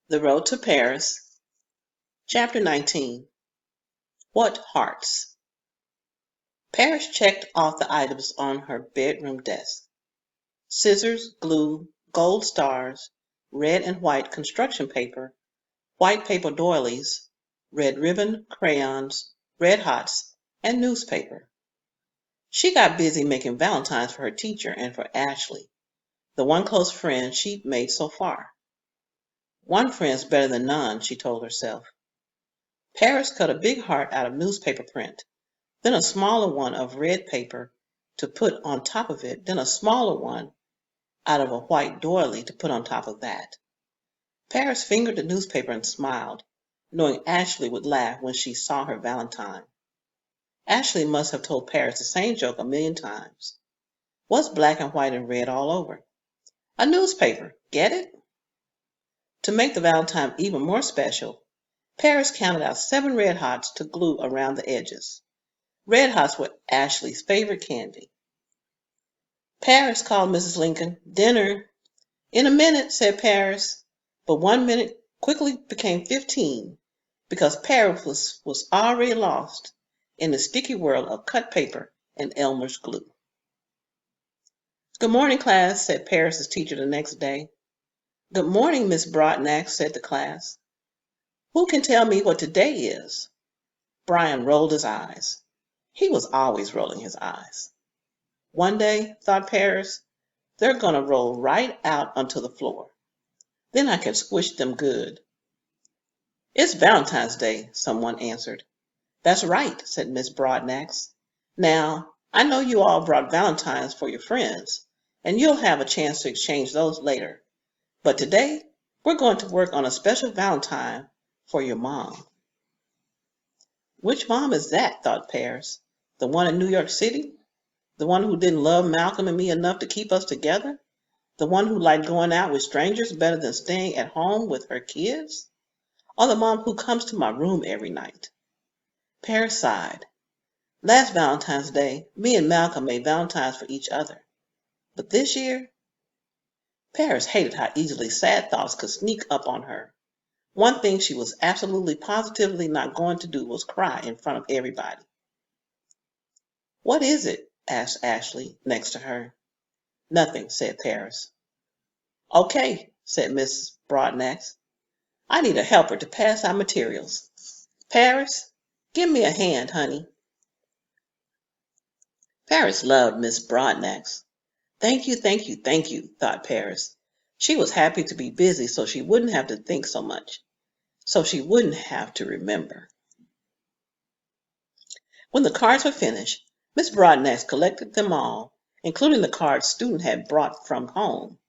The Road to Paris, Chapter 19. What Hearts? Paris checked off the items on her bedroom desk. Scissors, glue, gold stars, red and white construction paper, white paper doilies, red ribbon, crayons, red hots, and newspaper. She got busy making valentines for her teacher and for Ashley, the one close friend she'd made so far. One friend's better than none, she told herself. Paris cut a big heart out of newspaper print, then a smaller one of red paper to put on top of it, then a smaller one out of a white doily to put on top of that. Paris fingered the newspaper and smiled, knowing Ashley would laugh when she saw her valentine. Ashley must have told Paris the same joke a million times. What's black and white and red all over? A newspaper, get it? To make the valentine even more special, Paris counted out 7 red hots to glue around the edges. Red hots were Ashley's favorite candy. Paris, called Mrs. Lincoln. Dinner. In a minute, said Paris. But 1 minute quickly became 15 because Paris was already lost in the sticky world of cut paper and Elmer's glue. Good morning, class, said Paris's teacher the next day. Good morning, Miss Broadnax, said the class. Who can tell me what today is? Brian rolled his eyes. He was always rolling his eyes. One day, thought Paris, they're going to roll right out onto the floor. Then I can squish them good. It's Valentine's Day, someone answered. That's right, said Miss Broadnax. Now, I know you all brought valentines for your friends, and you'll have a chance to exchange those later. But today, we're going to work on a special valentine for your mom. Which mom is that, thought Paris. The one in New York City? The one who didn't love Malcolm and me enough to keep us together? The one who liked going out with strangers better than staying at home with her kids? Or the mom who comes to my room every night? Paris sighed. Last Valentine's Day, me and Malcolm made valentines for each other. But this year? Paris hated how easily sad thoughts could sneak up on her. One thing she was absolutely positively not going to do was cry in front of everybody. What is it? Asked Ashley next to her. Nothing, said Paris. Okay, said Mrs. Broadnax. I need a helper to pass out materials. Paris, give me a hand, honey. Paris loved Miss Broadnax. Thank you, thank you, thank you, thought Paris. She was happy to be busy so she wouldn't have to think so much, so she wouldn't have to remember. When the cards were finished, Miss Broadnax collected them all, including the cards student had brought from home.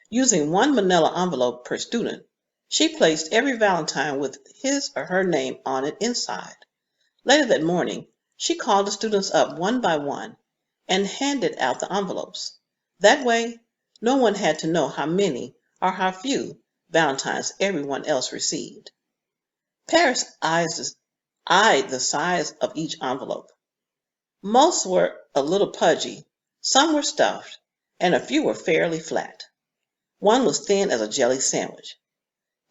Using one manila envelope per student, she placed every valentine with his or her name on it inside. Later that morning, she called the students up one by one and handed out the envelopes. That way, no one had to know how many or how few valentines everyone else received. Paris eyed the size of each envelope. Most were a little pudgy, some were stuffed, and a few were fairly flat. One was thin as a jelly sandwich.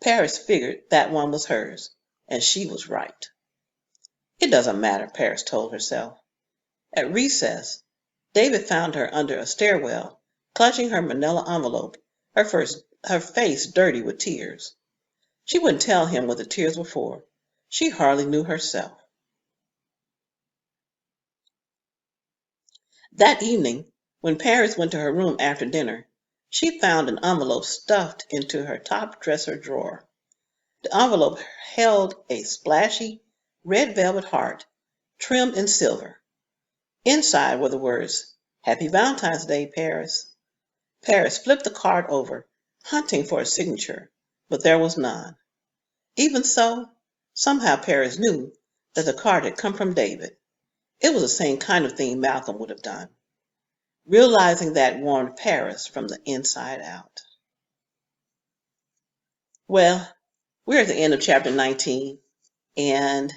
Paris figured that one was hers, and she was right. It doesn't matter, Paris told herself. At recess, David found her under a stairwell, clutching her manila envelope, her face dirty with tears. She wouldn't tell him what the tears were for. She hardly knew herself. That evening, when Paris went to her room after dinner, she found an envelope stuffed into her top dresser drawer. The envelope held a splashy red velvet heart trimmed in silver. Inside were the words, Happy Valentine's Day, Paris. Paris flipped the card over, hunting for a signature, but there was none. Even so, somehow Paris knew that the card had come from David. It was the same kind of thing Malcolm would have done. Realizing that warmed Paris from the inside out. Well, we're at the end of chapter 19, and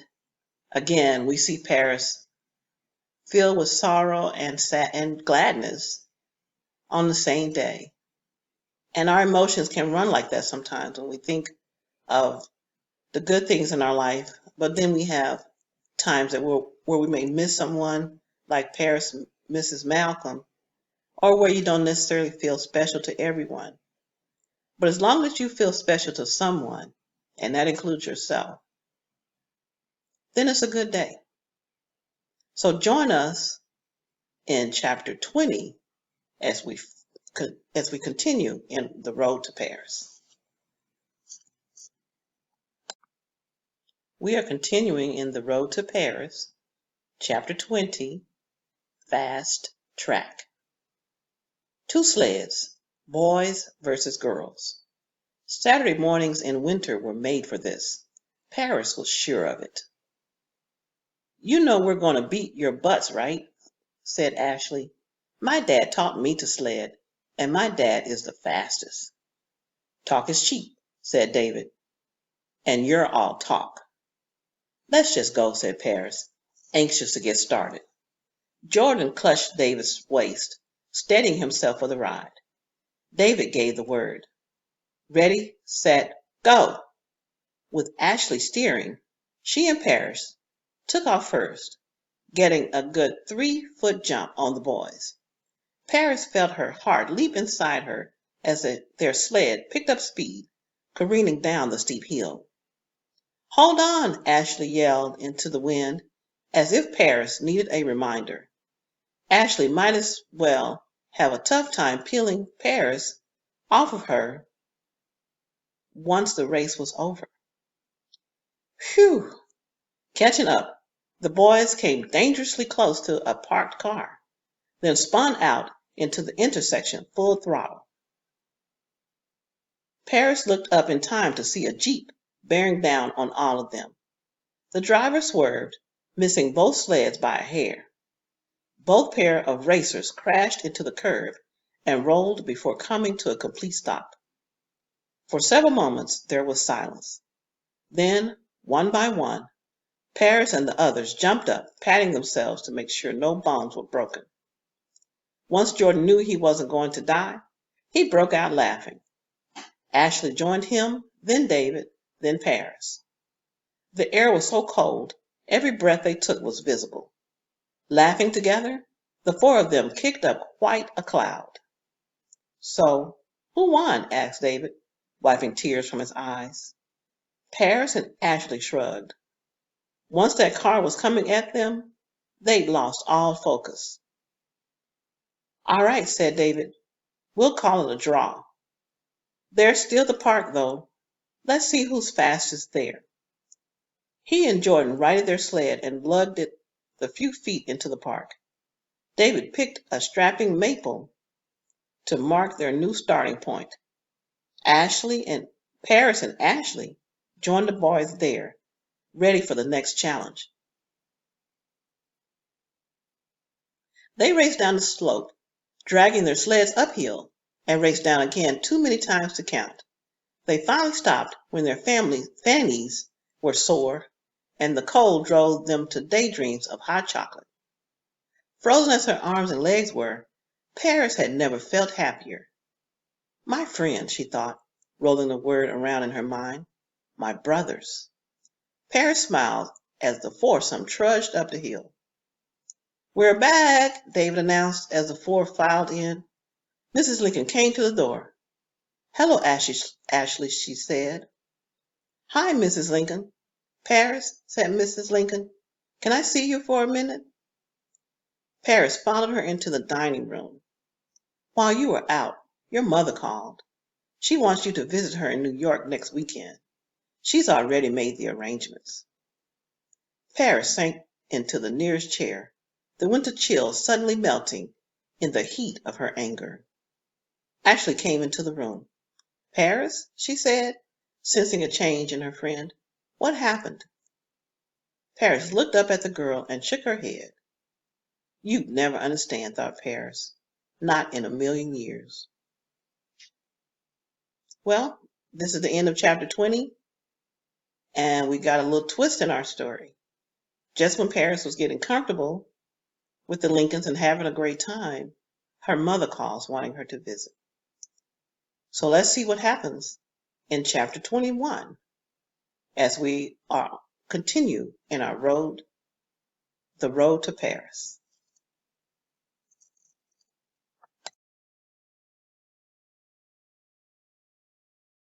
again, we see Paris filled with sorrow and gladness on the same day. And our emotions can run like that sometimes when we think of the good things in our life, but then we have times that where we may miss someone, like Paris misses Malcolm, or where you don't necessarily feel special to everyone. But as long as you feel special to someone, and that includes yourself, then it's a good day. So join us in chapter 20 as we continue in the road to Paris. We are continuing in the road to Paris, chapter 20, Fast Track. Two sleds, boys versus girls. Saturday mornings in winter were made for this. Paris was sure of it. "You know we're going to beat your butts, right?" said Ashley. "My dad taught me to sled, and my dad is the fastest." "Talk is cheap," said David, "and you're all talk." "Let's just go," said Paris, anxious to get started. Jordan clutched David's waist, steadying himself for the ride. David gave the word. "Ready, set, go!" With Ashley steering, she and Paris took off first, getting a good 3-foot jump on the boys. Paris felt her heart leap inside her as their sled picked up speed, careening down the steep hill. "Hold on!" Ashley yelled into the wind, as if Paris needed a reminder. Ashley might as well have a tough time peeling Paris off of her once the race was over. Phew! Catching up, the boys came dangerously close to a parked car, then spun out into the intersection full throttle. Paris looked up in time to see a Jeep bearing down on all of them. The driver swerved, missing both sleds by a hair. Both pair of racers crashed into the curb and rolled before coming to a complete stop. For several moments there was silence. Then, one by one, Paris and the others jumped up, patting themselves to make sure no bones were broken. Once Jordan knew he wasn't going to die, he broke out laughing. Ashley joined him, then David, then Paris. The air was so cold, every breath they took was visible. Laughing together, the four of them kicked up quite a cloud. "So, who won?" asked David, wiping tears from his eyes. Paris and Ashley shrugged. Once that car was coming at them, they'd lost all focus. "All right," said David. "We'll call it a draw. There's still the park, though. Let's see who's fastest there." He and Jordan righted their sled and lugged it the few feet into the park. David picked a strapping maple to mark their new starting point. Paris and Ashley joined the boys there, ready for the next challenge. They raced down the slope, dragging their sleds uphill, and raced down again too many times to count. They finally stopped when their fannies were sore, and the cold drove them to daydreams of hot chocolate. Frozen as her arms and legs were, Paris had never felt happier. "My friends," she thought, rolling the word around in her mind. "My brothers." Paris smiled as the foursome trudged up the hill. "We're back," David announced as the four filed in. Mrs. Lincoln came to the door. "Hello, Ashley," she said. "Hi, Mrs. Lincoln." "Paris," said Mrs. Lincoln, "can I see you for a minute?" Paris followed her into the dining room. "While you were out, your mother called. She wants you to visit her in New York next weekend. She's already made the arrangements." Paris sank into the nearest chair, the winter chill suddenly melting in the heat of her anger. Ashley came into the room. "Paris," she said, sensing a change in her friend. "What happened?" Paris looked up at the girl and shook her head. "You'd never understand," thought Paris. "Not in a million years." Well, this is the end of chapter 20, and we got a little twist in our story. Just when Paris was getting comfortable with the Lincolns and having a great time, her mother calls wanting her to visit. So let's see what happens in chapter 21. as we continue in our road, the road to Paris.